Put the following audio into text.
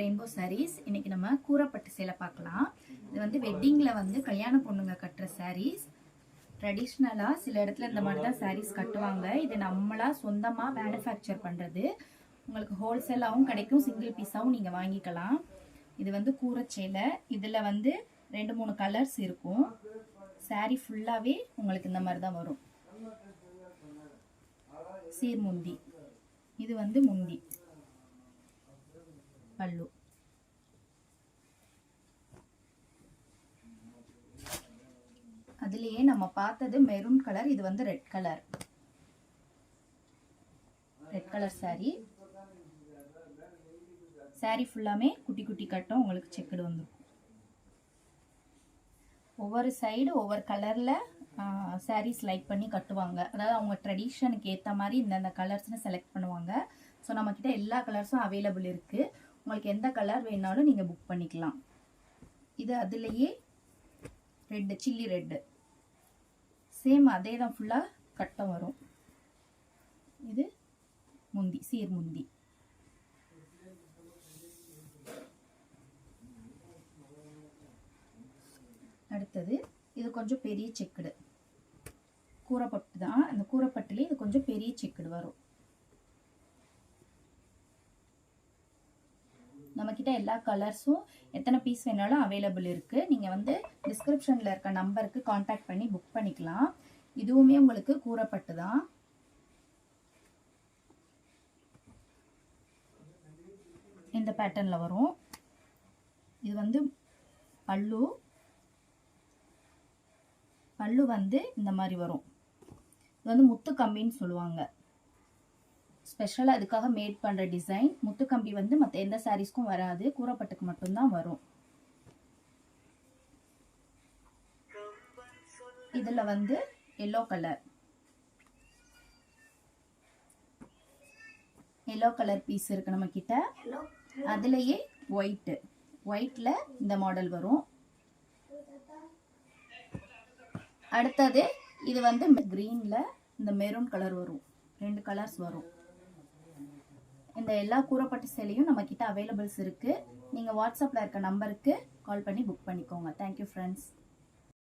Rainbow saris. இன்னைக்கு நம்ம கூரப்பட்டு சேலை பார்க்கலாம். இது வந்து வெட்டிங்கில் வந்து கல்யாண பொண்ணுங்க கட்டுற சாரீஸ். ட்ரெடிஷ்னலாக சில இடத்துல இந்த மாதிரி தான் சாரீஸ் கட்டுவாங்க. இது நம்மளாக சொந்தமாக மேனுஃபேக்சர் பண்ணுறது. உங்களுக்கு ஹோல்சேலாகவும் கிடைக்கும், சிங்கிள் பீஸாகவும் நீங்கள் வாங்கிக்கலாம். இது வந்து கூரச்சேலை. இதில் வந்து 2-3 கலர்ஸ் இருக்கும். சாரீ ஃபுல்லாகவே உங்களுக்கு இந்த மாதிரி தான் வரும். சீர் முந்தி. இது வந்து முந்தி, பல்லு. அதுலயே நம்ம பார்த்தது மெரூன் கலர், இது வந்து red colour. Red colour sorry. Sorry ஃபுல்லாமே குட்டி குட்டி கட்டும், உங்களுக்கு செக்குடு வந்துடும். ஒவ்வொரு சைடு ஒவ்வொரு கலர்ல சாரீஸ் லைக் பண்ணி கட்டுவாங்க. அதாவது அவங்க ட்ரெடிஷனுக்கு ஏற்ற மாதிரி இந்தந்த கலர்ஸ்னு செலக்ட் பண்ணுவாங்க. ஸோ நம்மக்கிட்ட எல்லா கலர்ஸும் அவைலபிள் இருக்குது. உங்களுக்கு எந்த கலர் வேணாலும் நீங்கள் புக் பண்ணிக்கலாம். இது அதுலேயே ரெட்டு, சில்லி ரெட்டு, சேம் அதே தான், ஃபுல்லாக கட்டம் வரும். இது முந்தி, சீர் முந்தி. அடுத்தது இது கொஞ்சம் பெரிய செக்குடு, கூரப்பட்டு தான். அந்த கூரப்பட்டுலேயே இது கொஞ்சம் பெரிய செக்குடு வரும். நம்மக்கிட்ட எல்லா கலர்ஸும் எத்தனை பீஸ் வேணாலும் அவைலபிள் இருக்குது. நீங்கள் வந்து டிஸ்கிரிப்ஷனில் இருக்க நம்பருக்கு காண்டாக்ட் பண்ணி புக் பண்ணிக்கலாம். இதுவுமே உங்களுக்கு கூரப்பட்டு தான். இந்த பேட்டர்னில் வரும். இது வந்து பல்லு. பல்லு வந்து இந்த மாதிரி வரும். இது வந்து முத்து கம்பின்னு சொல்லுவாங்க. ஸ்பெஷலாக அதுக்காக மேட் பண்ணுற டிசைன். முத்து கம்பி வந்து மற்ற எந்த சாரீஸ்க்கும் வராது, கூரப்பட்டுக்கு மட்டும்தான் வரும். இதில் வந்து yellow colour, yellow colour piece இருக்கு நம்ம கிட்ட. அதுலேயே ஒயிட்டு, ஒயிட்டில் இந்த மாடல் வரும். அடுத்தது இது வந்து க்ரீனில் இந்த மெரூன் கலர் வரும். 2 கலர்ஸ் வரும். இந்த எல்லா கூரப்பட்டு சேலையும் நம்மக்கிட்ட அவைலபிள்ஸ் இருக்குது. நீங்கள் வாட்ஸ்அப்பில் இருக்க நம்பருக்கு கால் பண்ணி புக் பண்ணிக்கோங்க. Thank you friends.